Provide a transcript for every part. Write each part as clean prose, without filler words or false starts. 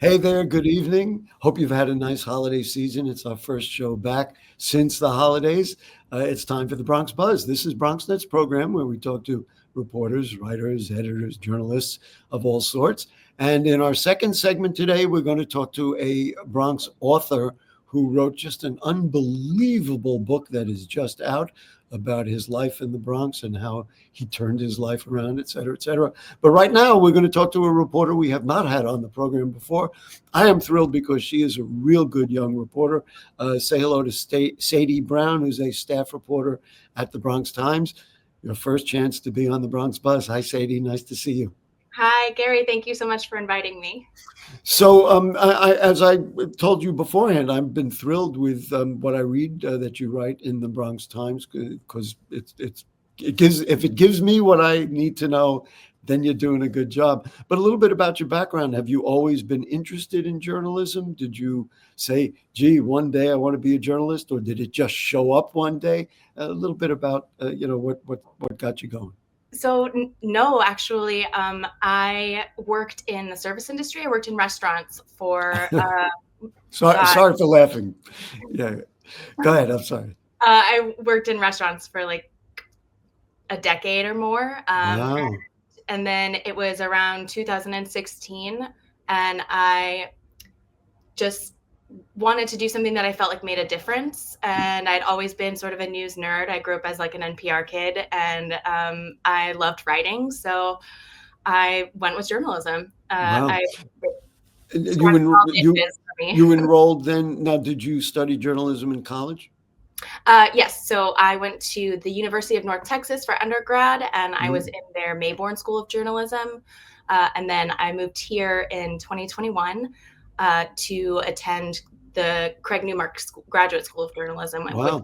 Hey there, good evening. Hope you've had a nice holiday season. It's our first show back since the holidays. It's time for the Bronx Buzz. This is BronxNet's program where we talk to reporters, writers, editors, journalists of all sorts. And in our second segment today, we're going to talk to a Bronx author who wrote just an unbelievable book that is just out about his life in the Bronx and how he turned his life around, et cetera, et cetera. But right now, we're going to talk to a reporter we have not had on the program before. I am thrilled because she is a real good young reporter. Say hello to Sadie Brown, who's a staff reporter at the Bronx Times. Your first chance to be on the Bronx Buzz. Hi, Sadie. Nice to see you. Hi, Gary. Thank you so much for inviting me. So, as I told you beforehand, I've been thrilled with what I read that you write in the Bronx Times because if it gives me what I need to know, then you're doing a good job. But a little bit about your background. Have you always been interested in journalism? Did you say, gee, one day I want to be a journalist, or did it just show up one day? A little bit about what got you going. So no, actually, I worked in the service industry. I worked in restaurants for. Sorry for laughing. Yeah, go ahead. I'm sorry. I worked in restaurants for like a decade or more. Wow. And then it was around 2016, and I just wanted to do something that I felt like made a difference. And I'd always been sort of a news nerd. I grew up as like an NPR kid, and I loved writing. So I went with journalism. Wow. You enrolled then. Now, did you study journalism in college? Yes. So I went to the University of North Texas for undergrad, and I was in their Mayborn School of Journalism. And then I moved here in 2021 to attend the Craig Newmark Graduate School of Journalism. Wow.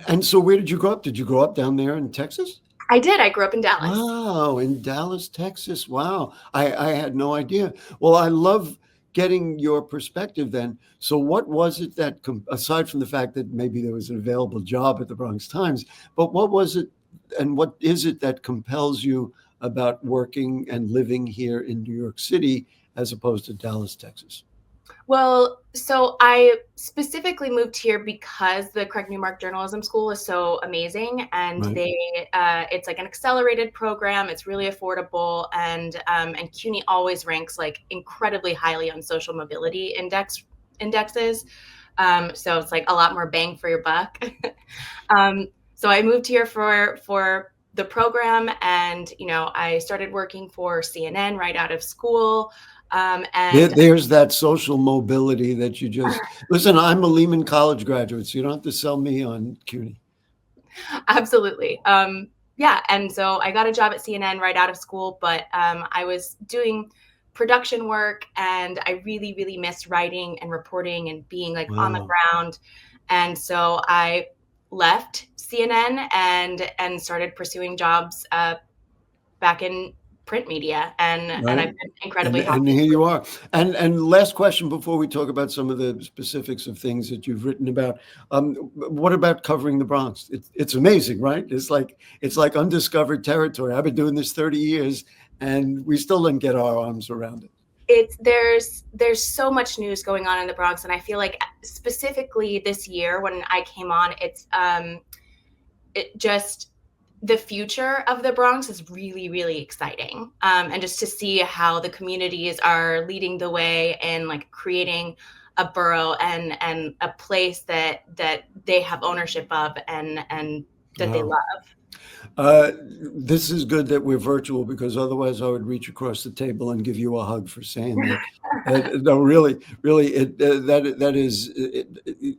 And so where did you grow up? Did you grow up down there in Texas? I did. I grew up in Dallas. Wow, in Dallas, Texas. Wow. I had no idea. Well, I love getting your perspective then. So what was it that, aside from the fact that maybe there was an available job at the Bronx Times, but what was it and what is it that compels you about working and living here in New York City as opposed to Dallas, Texas? Well, so I specifically moved here because the Craig Newmark Journalism School is so amazing, and Right. it's like an accelerated program. It's really affordable, and CUNY always ranks like incredibly highly on social mobility indexes. So it's like a lot more bang for your buck. So I moved here for the program, and I started working for CNN right out of school. And there's that social mobility that you just listen. I'm a Lehman College graduate, so you don't have to sell me on CUNY. Absolutely. Yeah. And so I got a job at CNN right out of school, but I was doing production work, and I really, really missed writing and reporting and being like on the ground. And so I left CNN and started pursuing jobs back in print media, and I've been incredibly happy. And here you are. And last question before we talk about some of the specifics of things that you've written about. What about covering the Bronx? It's amazing, right? It's like undiscovered territory. I've been doing this 30 years, and we still didn't get our arms around it. There's so much news going on in the Bronx, and I feel like specifically this year when I came on, the future of the Bronx is really, really exciting. And just to see how the communities are leading the way in like creating a borough and a place that they have ownership of and that they love. This is good that we're virtual, because otherwise I would reach across the table and give you a hug for saying that. No, really, that is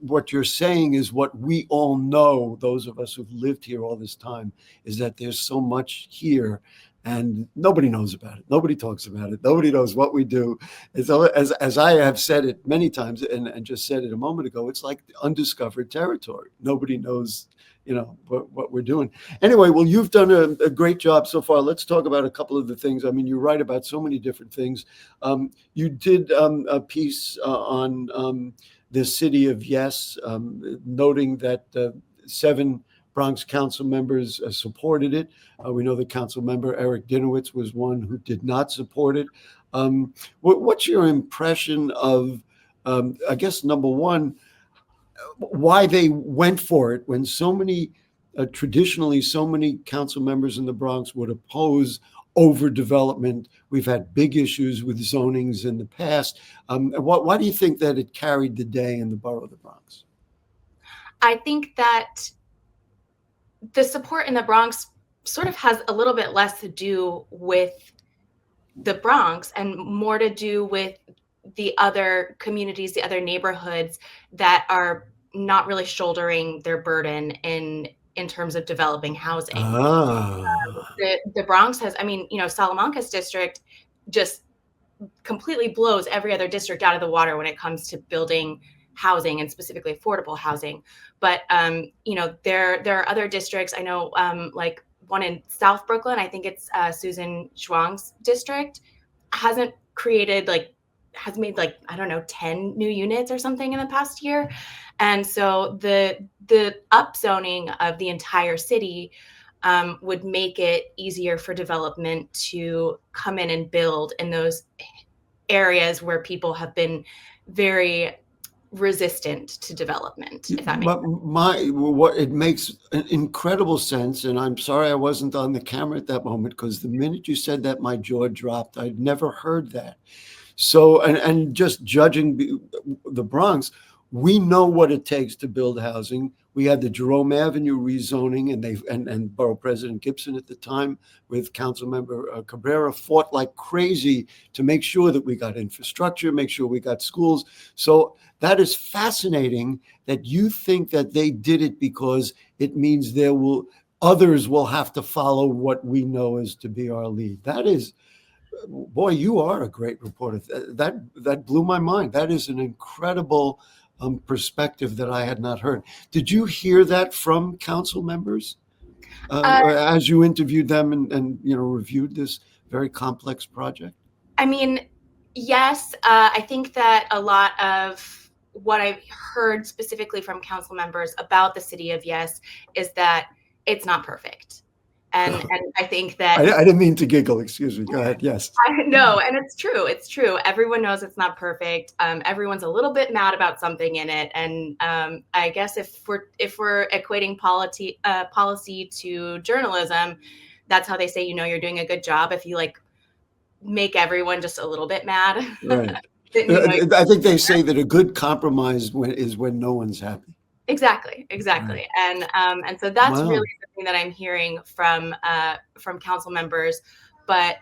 what you're saying is what we all know. Those of us who've lived here all this time, is that there's so much here, and nobody knows about it. Nobody talks about it. Nobody knows what we do. As I have said it many times, and just said it a moment ago, it's like undiscovered territory. Nobody knows what we're doing. Anyway, well, you've done a great job so far. Let's talk about a couple of the things. I mean, you write about so many different things. You did a piece on the city of Yes, noting that 7 Bronx council members supported it. We know the council member, Eric Dinowitz, was one who did not support it. What's your impression of, I guess, number one, why they went for it when so many, traditionally, so many council members in the Bronx would oppose overdevelopment? We've had big issues with zonings in the past. Why do you think that it carried the day in the borough of the Bronx? I think that the support in the Bronx sort of has a little bit less to do with the Bronx and more to do with the other communities, the other neighborhoods that are not really shouldering their burden in terms of developing housing. Ah, The Bronx has, I mean, Salamanca's district just completely blows every other district out of the water when it comes to building housing and specifically affordable housing. But there are other districts. I know, like one in South Brooklyn. I think it's Susan Schwang's district hasn't created has made I don't know 10 new units or something in the past year. And so the upzoning of the entire city would make it easier for development to come in and build in those areas where people have been very resistant to development, if that makes sense. What it makes an incredible sense, and I'm sorry I wasn't on the camera at that moment, because the minute you said that, my jaw dropped. I'd never heard that. So, and just judging the Bronx, we know what it takes to build housing. We had the Jerome Avenue rezoning, and Borough President Gibson at the time, with Councilmember Cabrera, fought like crazy to make sure that we got infrastructure, make sure we got schools. So that is fascinating that you think that they did it because it means others will have to follow what we know as to be our lead. That is, boy, you are a great reporter. That blew my mind. That is an incredible perspective that I had not heard. Did you hear that from council members as you interviewed them and reviewed this very complex project? I mean, yes. I think that a lot of what I've heard specifically from council members about the city of Yes is that it's not perfect. And I think that I didn't mean to giggle. Excuse me. Go ahead. Yes. I know, and it's true. It's true. Everyone knows it's not perfect. Everyone's a little bit mad about something in it, and I guess if we're equating policy to journalism, that's how they say you're doing a good job if you make everyone just a little bit mad. Right. I think they say that a good compromise is when no one's happy. Exactly. Right. And so that's Wow. really something that I'm hearing from council members, but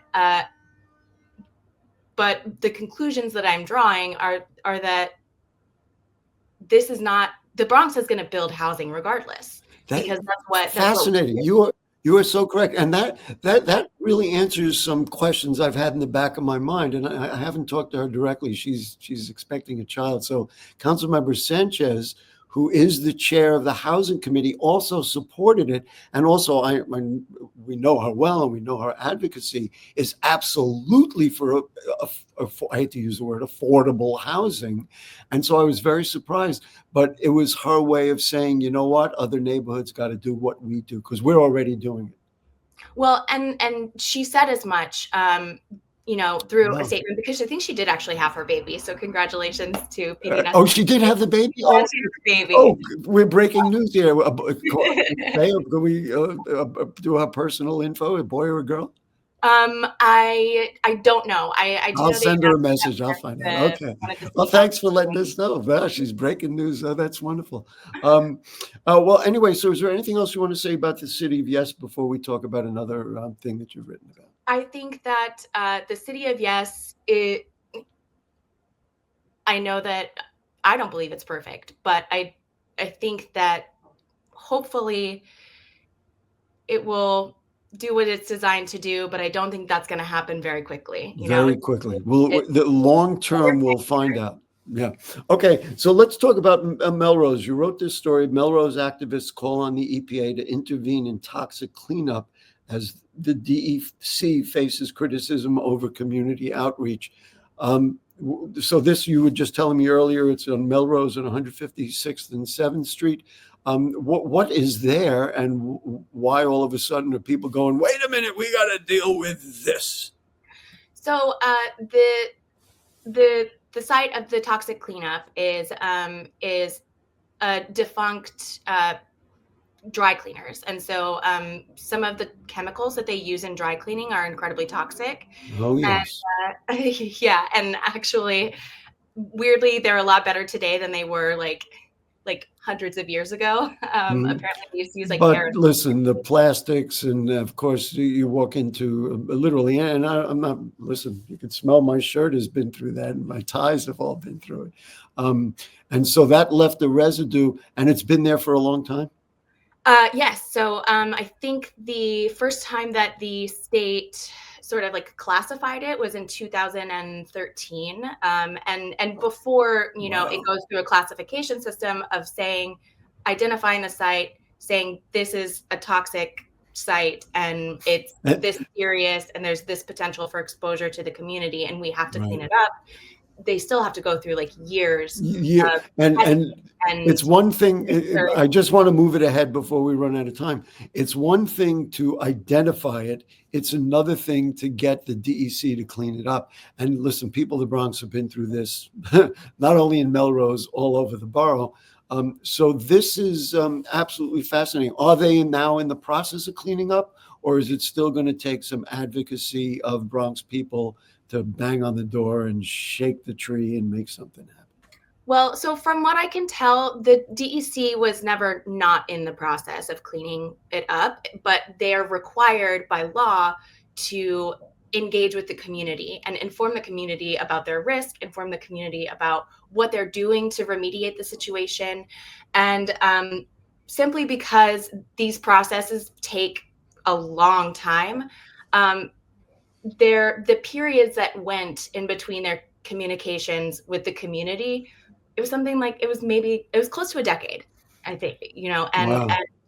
the conclusions that I'm drawing are that this is not, the Bronx is going to build housing regardless, because that's fascinating. You are so correct, and that really answers some questions I've had in the back of my mind. And I haven't talked to her directly. She's expecting a child. So Councilmember Sanchez, who is the chair of the Housing Committee, also supported it. And also, we know her well, and we know her advocacy is absolutely for I hate to use the word affordable housing. And so I was very surprised. But it was her way of saying, you know what, other neighborhoods got to do what we do, because we're already doing it. Well, and she said as much, through Wow. a statement, because I think she did actually have her baby. So congratulations to PD. Oh, she did have the baby? Yeah, she had the baby. Oh, we're breaking news here. Can we do our personal info, a boy or a girl? I don't know. I do I'll know send her a message. I'll find out. Okay. Well, thanks for letting us know. Wow, she's breaking news. Oh, that's wonderful. Well, anyway, so is there anything else you want to say about the city of Yes before we talk about another thing that you've written about? I think that the city of Yes, I know that I don't believe it's perfect, but I think that hopefully it will do what it's designed to do, but I don't think that's going to happen very quickly. Very quickly. The long term, we'll find out. Yeah. Okay. So let's talk about Melrose. You wrote this story. Melrose activists call on the EPA to intervene in toxic cleanup as the DEC faces criticism over community outreach. So this, you were just telling me earlier, it's on Melrose and 156th and 7th Street. What is there, and why all of a sudden are people going, wait a minute, we got to deal with this? So the site of the toxic cleanup is a defunct dry cleaners, and so some of the chemicals that they use in dry cleaning are incredibly toxic. Oh, And yes. yeah, and actually, weirdly, they're a lot better today than they were like hundreds of years ago. Mhm. Apparently, they used to use like But kerosene. listen, the plastics, and of course, you walk into literally, and I'm not, listen, you can smell my shirt has been through that, and my ties have all been through it. Um, and so that left a residue, and it's been there for a long time. Yes. So I think the first time that the state sort of like classified it was in 2013. And before, it Wow. goes through a classification system of saying, identifying the site, saying this is a toxic site and it's Eh, this serious and there's this potential for exposure to the community and we have to clean Right. it up. They still have to go through like years Yeah, of testing and it's and one thing. research. I just want to move it ahead before we run out of time. It's one thing to identify it. It's another thing to get the DEC to clean it up. And listen, people of the Bronx have been through this, not only in Melrose, all over the borough. So this is absolutely fascinating. Are they now in the process of cleaning up, or is it still going to take some advocacy of Bronx people to bang on the door and shake the tree and make something happen? Well, so from what I can tell, the DEC was never not in the process of cleaning it up, but they're required by law to engage with the community and inform the community about their risk, inform the community about what they're doing to remediate the situation. And simply because these processes take a long time, um, the periods that went in between their communications with the community, it was something like it was close to a decade, I think, and Wow.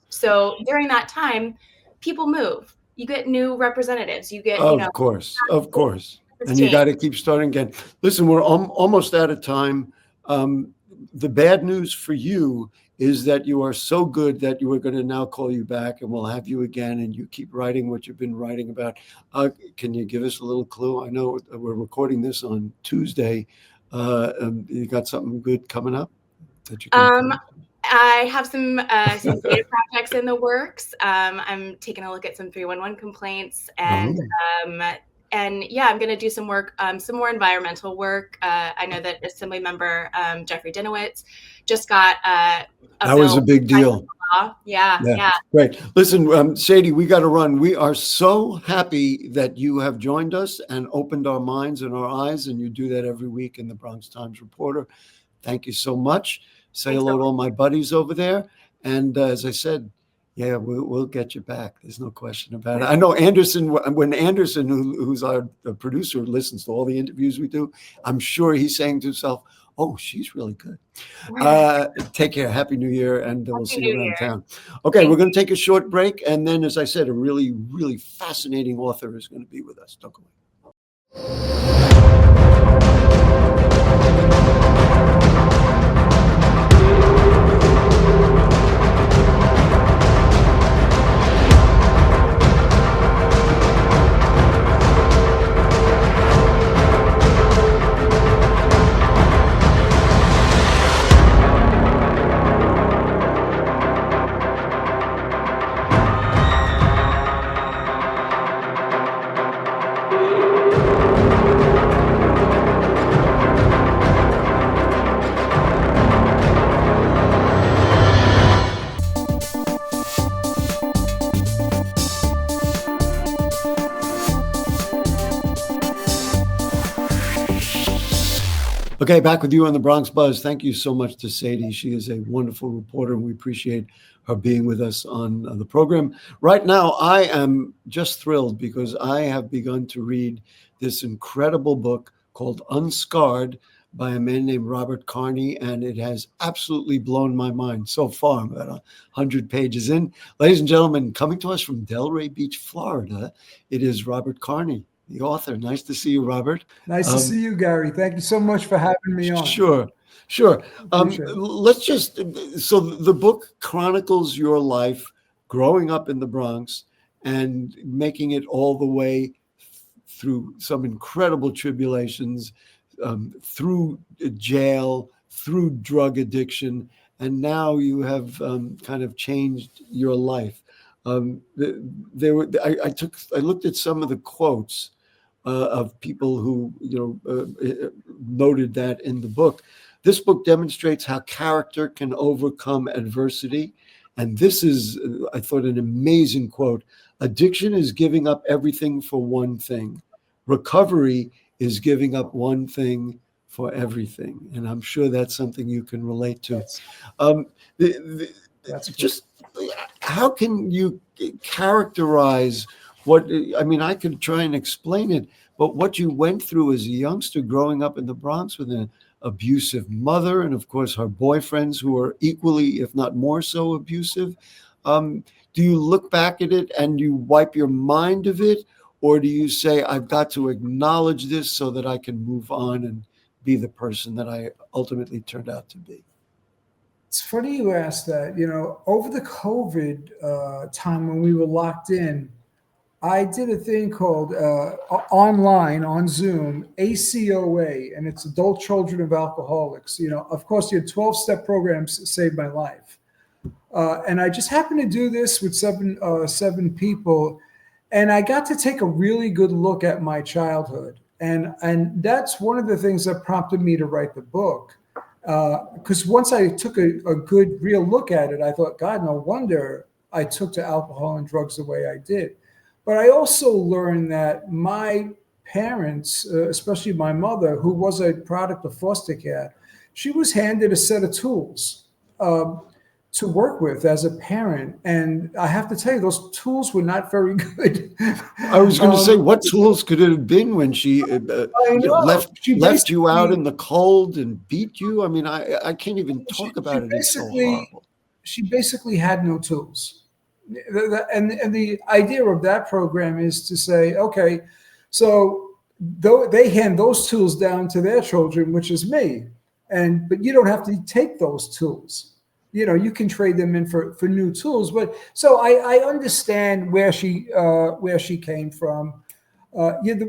so during that time, people move. You get new representatives. You get, Of course. Of course. it's And you got changed. to keep starting again. Listen, we're almost out of time. The bad news for you is that you are so good that you are going to now call you back, and we'll have you again, and you keep writing what you've been writing about. Can you give us a little clue? I know we're recording this on Tuesday. You got something good coming up that you can tell Um, us? I have some data projects in the works. I'm taking a look at some 311 complaints, Oh, um, and yeah, I'm going to do some work, some more environmental work. I know that Assembly Member Jeffrey Dinowitz just got a that was bill a big signed into deal. law. Yeah, Yeah, yeah. great. Listen, Sadie, we got to run. We are so happy that you have joined us and opened our minds and our eyes, and you do that every week in the Bronx Times Reporter. Thank you so much. Say Thanks so hello to much. all my buddies over there. And as I said, yeah, we'll get you back. There's no question about it. I know Anderson, when Anderson, who's our the producer, listens to all the interviews we do, I'm sure he's saying to himself, oh, she's really good. Take care. Happy New Year, and we'll Happy see you New around Year. town. Okay, we're Thank going you. to take a short break. And then, as I said, a really, really fascinating author is going to be with us. Don't go away. Okay, back with you on the Bronx Buzz. Thank you so much to Sadie. She is a wonderful reporter, and we appreciate her being with us on the program. Right now, I am just thrilled because I have begun to read this incredible book called Unscarred by a man named Robert Carney, and it has absolutely blown my mind so far. I'm about 100 pages in. Ladies and gentlemen, coming to us from Delray Beach, Florida, it is Robert Carney, the author. Nice to see you, Robert. Nice to see you, Gary. Thank you so much for having me on. Sure, sure. Appreciate it. Let's just, so the book chronicles your life growing up in the Bronx and making it all the way through some incredible tribulations, through jail, through drug addiction, and now you have kind of changed your life. I looked at some of the quotes of people who noted that in the book. This book demonstrates how character can overcome adversity. And this is, I thought, an amazing quote. Addiction is giving up everything for one thing. Recovery is giving up one thing for everything. And I'm sure that's something you can relate to. Just how can you characterize what, I mean, I could try and explain it, but what you went through as a youngster growing up in the Bronx with an abusive mother, and of course her boyfriends who are equally, if not more so, abusive. Do you look back at it and you wipe your mind of it? Or do you say, I've got to acknowledge this so that I can move on and be the person that I ultimately turned out to be? It's funny you asked that. Over the COVID time when we were locked in, I did a thing called online on Zoom, ACOA, and it's Adult Children of Alcoholics. Of course, your 12-step programs saved my life. And I just happened to do this with seven people. And I got to take a really good look at my childhood. And that's one of the things that prompted me to write the book. Because once I took a good, real look at it, I thought, God, no wonder I took to alcohol and drugs the way I did. But I also learned that my parents, especially my mother, who was a product of foster care, she was handed a set of tools to work with as a parent. And I have to tell you, those tools were not very good. I was going to say, what tools could it have been when she left you out in the cold and beat you? I mean, I can't even talk about it. It's so horrible. She basically had no tools. And the idea of that program is to say, okay, so they hand those tools down to their children, which is me, but you don't have to take those tools. You can trade them in for new tools. But so I understand where she came from. One of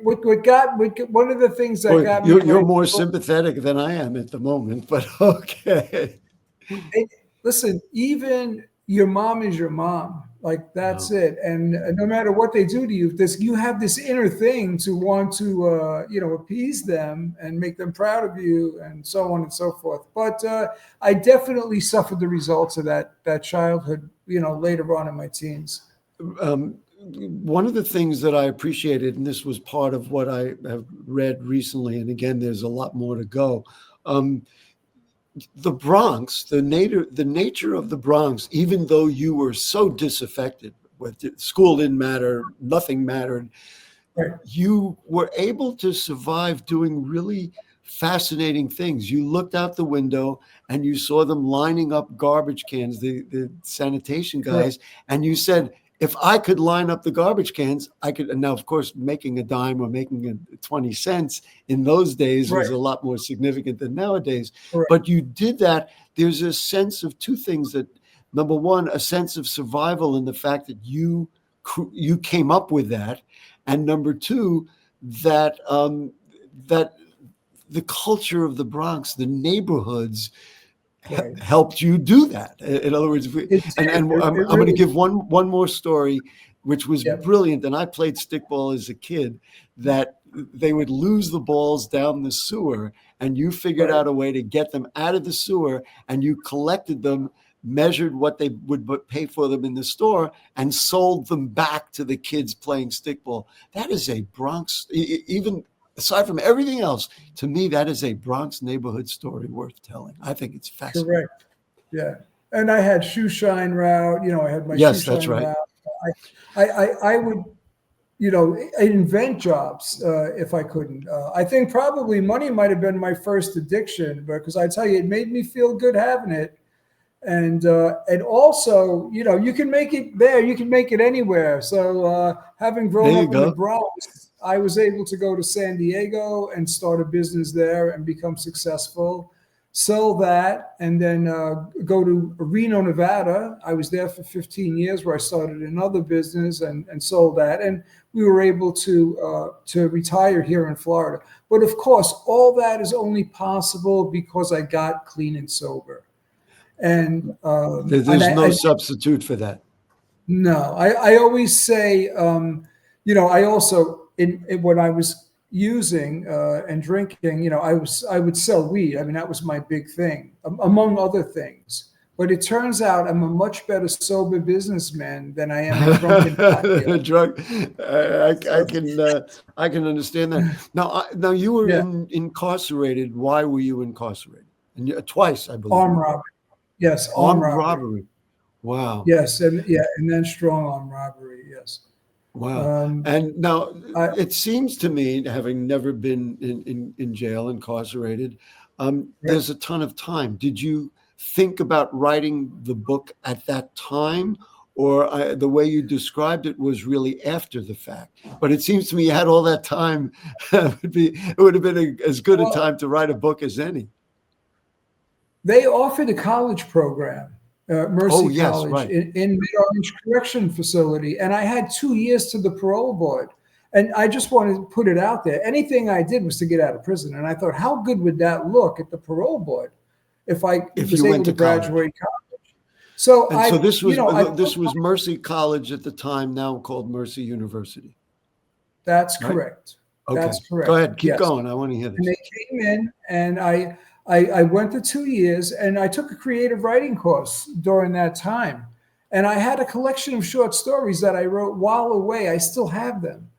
the things that got me. You're more sympathetic than I am at the moment, but okay. Listen, even your mom is your mom. Like, that's it. And no matter what they do to you, you have this inner thing to want to, appease them and make them proud of you and so on and so forth. But I definitely suffered the results of that childhood, later on in my teens. One of the things that I appreciated, and this was part of what I have read recently, and again, there's a lot more to go. The Bronx, the nature of the Bronx, even though you were so disaffected, with school didn't matter, nothing mattered, right, you were able to survive doing really fascinating things. You looked out the window and you saw them lining up garbage cans, the sanitation guys, right, and you said, if I could line up the garbage cans, I could. And now, of course, making a dime or making 20 cents in those days was a lot more significant than nowadays. Right. But you did that. There's a sense of two things that, number one, a sense of survival in the fact that you came up with that. And number two, that that the culture of the Bronx, the neighborhoods, helped you do that. In other words, I'm going to give one more story, which was brilliant. And I played stickball as a kid, that they would lose the balls down the sewer, and you figured out a way to get them out of the sewer, and you collected them, measured what they would pay for them in the store, and sold them back to the kids playing stickball. That is a Bronx, even aside from everything else, to me, that is a Bronx neighborhood story worth telling. I think it's fascinating. Correct. Yeah. And I had shoe shine route. I had my shoe shine route. I would, invent jobs if I couldn't. I think probably money might have been my first addiction, because I tell you, it made me feel good having it. And also, you can make it there, you can make it anywhere. So having grown up in the Bronx, I was able to go to San Diego and start a business there and become successful. sell that, and then go to Reno, Nevada. I was there for 15 years, where I started another business and sold that, and we were able to retire here in Florida. But of course, all that is only possible because I got clean and sober. And There's no substitute for that. No, I always say, I also when I was using and drinking, I would sell weed. I mean, that was my big thing, among other things. But it turns out I'm a much better sober businessman than I am a drunken pot drug. I can understand that. Now you were incarcerated. Why were you incarcerated? And twice, I believe. Armed robbery. Yes, armed robbery. Wow. Yes, and then strong armed robbery. Yes. Wow. And now it seems to me, having never been in jail, incarcerated, there's a ton of time. Did you think about writing the book at that time, or the way you described it was really after the fact? But it seems to me you had all that time. It would have been as good a time to write a book as any. They offered a college program. Mercy College, right. in Mid-Orange Correction Facility. And I had 2 years to the parole board. And I just wanted to put it out there. Anything I did was to get out of prison. And I thought, how good would that look at the parole board if was able to graduate college? So this was Mercy College at the time, now called Mercy University. That's correct. Okay. That's correct. Go ahead. Keep going. I want to hear this. And they came in, and I went to 2 years, and I took a creative writing course during that time. And I had a collection of short stories that I wrote while away. I still have them.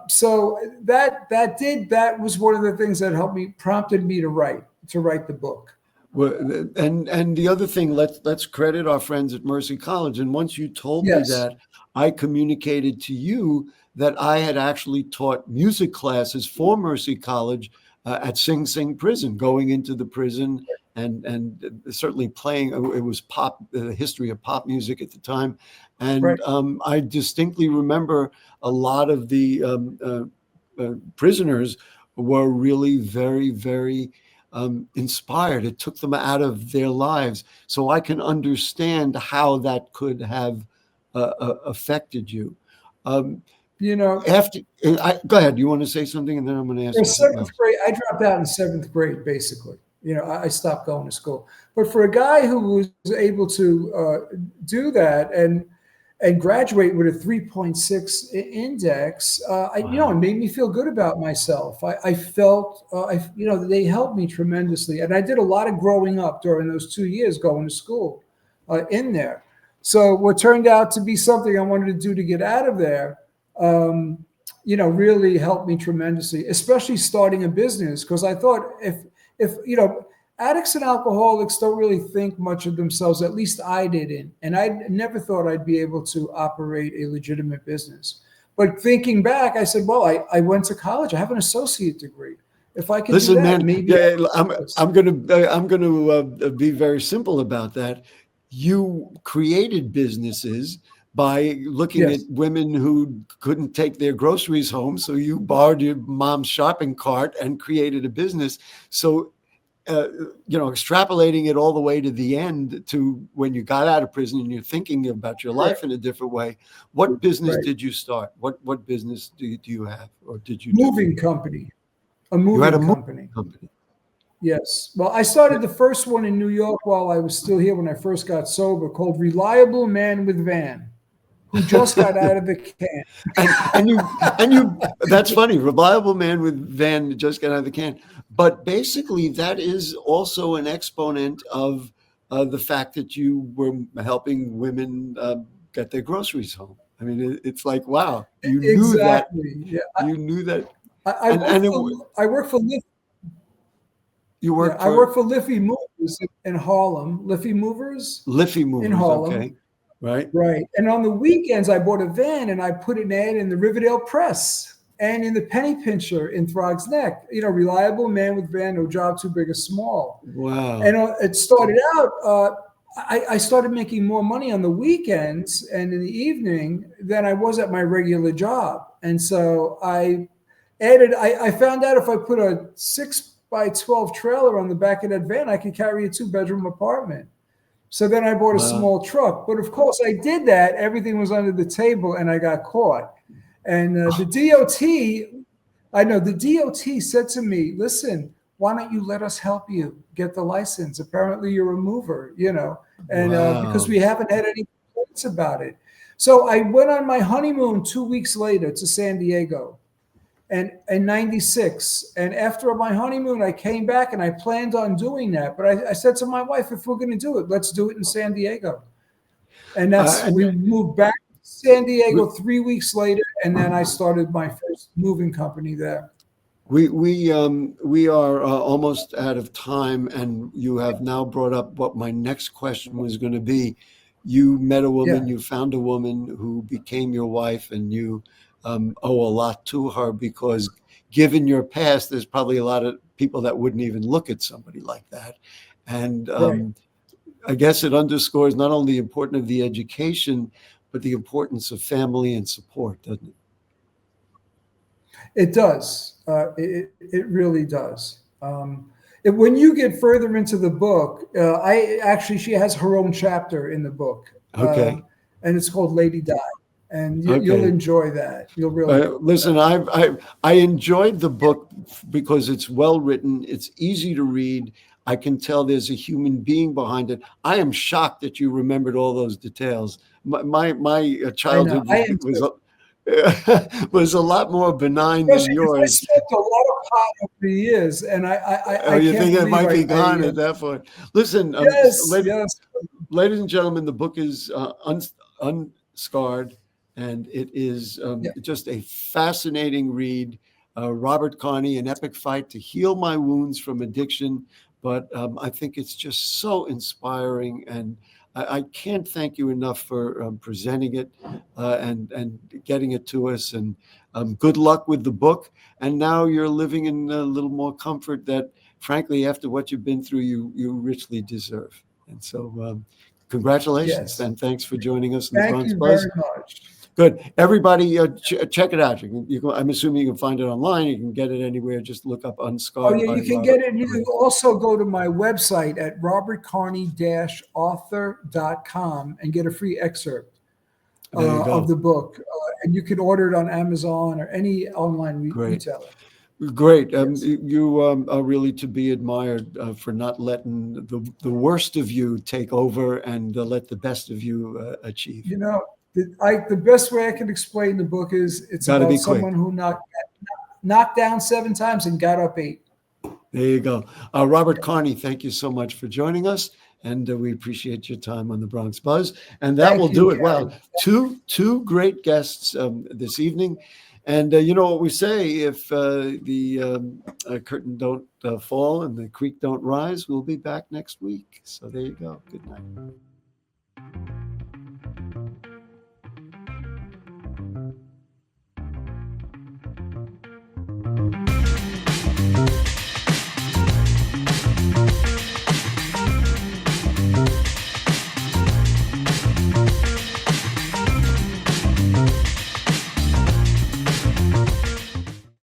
So that was one of the things that prompted me to write the book. Well, and the other thing, let's credit our friends at Mercy College. And once you told me that, I communicated to you that I had actually taught music classes for Mercy College at Sing Sing Prison, going into the prison and certainly playing. It was pop, the history of pop music at the time. And I distinctly remember a lot of the prisoners were really very, very inspired. It took them out of their lives. So I can understand how that could have affected you. Go ahead. You want to say something, and then I'm going to ask you. Seventh grade, I dropped out in seventh grade, basically. I stopped going to school. But for a guy who was able to do that and graduate with a 3.6 index, it made me feel good about myself. I felt, they helped me tremendously. And I did a lot of growing up during those 2 years going to school in there. So what turned out to be something I wanted to do to get out of there, really helped me tremendously, especially starting a business. Because I thought if addicts and alcoholics don't really think much of themselves, at least I didn't. And I never thought I'd be able to operate a legitimate business. But thinking back, I said, well, I went to college. I have an associate degree. If I can do that, man, maybe I'm going to be very simple about that. You created businesses by looking at women who couldn't take their groceries home. So you borrowed your mom's shopping cart and created a business. So, extrapolating it all the way to the end, to when you got out of prison and you're thinking about your life in a different way. What business did you start? What business do you have, or did you do? Moving company. A moving company. Yes. Well, I started the first one in New York while I was still here when I first got sober, called Reliable Man with Van, who just got out of the can. and you that's funny. Reliable Man with Van just got out of the can. But basically that is also an exponent of the fact that you were helping women get their groceries home. I mean, it's like, wow, you knew that. Yeah. You knew that. I work for Liffey. I work for Liffey Movers in Harlem. Liffey Movers in Harlem. Okay. Right. And on the weekends, I bought a van and I put an ad in the Riverdale Press and in the Penny Pincher in Throgs Neck. Reliable man with van, no job too big or small. Wow. And it started out, I started making more money on the weekends and in the evening than I was at my regular job. And so I found out if I put a 6 by 12 trailer on the back of that van. I could carry a 2-bedroom apartment. So then I bought a small truck. But of course, I did that. Everything was under the table, and I got caught. And the DOT said to me, listen, why don't you let us help you get the license? Apparently you're a mover, and because we haven't had any complaints about it. So I went on my honeymoon 2 weeks later to San Diego and in 96. And after my honeymoon, I came back and I planned on doing that. But I said to my wife, if we're going to do it, let's do it in San Diego. And we moved back to San Diego 3 weeks later. And then I started my first moving company there. We are almost out of time, and you have now brought up what my next question was going to be. You met a woman, you found a woman who became your wife, and you owe a lot to her, because given your past, there's probably a lot of people that wouldn't even look at somebody like that. And I guess it underscores not only the importance of the education, but the importance of family and support, doesn't it? It does. It really does. When you get further into the book, she has her own chapter in the book. Okay. And it's called Lady Di. And you'll enjoy that. You'll really listen. I enjoyed the book because it's well written. It's easy to read. I can tell there's a human being behind it. I am shocked that you remembered all those details. My childhood was a lot more benign than yours. I smoked a lot of pot over the years, and you think it might be gone at that point? Listen, ladies and gentlemen, the book is Unscarred, and it is just a fascinating read. Robert Carney, an epic fight to heal my wounds from addiction. But I think it's just so inspiring, and I can't thank you enough for presenting it and getting it to us. And good luck with the book. And now you're living in a little more comfort that, frankly, after what you've been through, you richly deserve. And so congratulations, and thanks for joining us in the Bronx Buzz. Thank you very much. Good. Everybody, check it out. I'm assuming you can find it online. You can get it anywhere. Just look up Unscarred. Oh, yeah, you can get it. You can also go to my website at robertcarney-author.com and get a free excerpt of the book. And you can order it on Amazon or any online retailer. Great. You are really to be admired for not letting the worst of you take over and let the best of you achieve. The best way I can explain the book is it's about someone who knocked down 7 times and got up 8. There you go. Robert Carney, thank you so much for joining us, and we appreciate your time on the Bronx Buzz. And that will do it. Wow, two great guests this evening. And you know what we say, if the curtain don't fall and the creek don't rise, we'll be back next week. So there you go. Good night.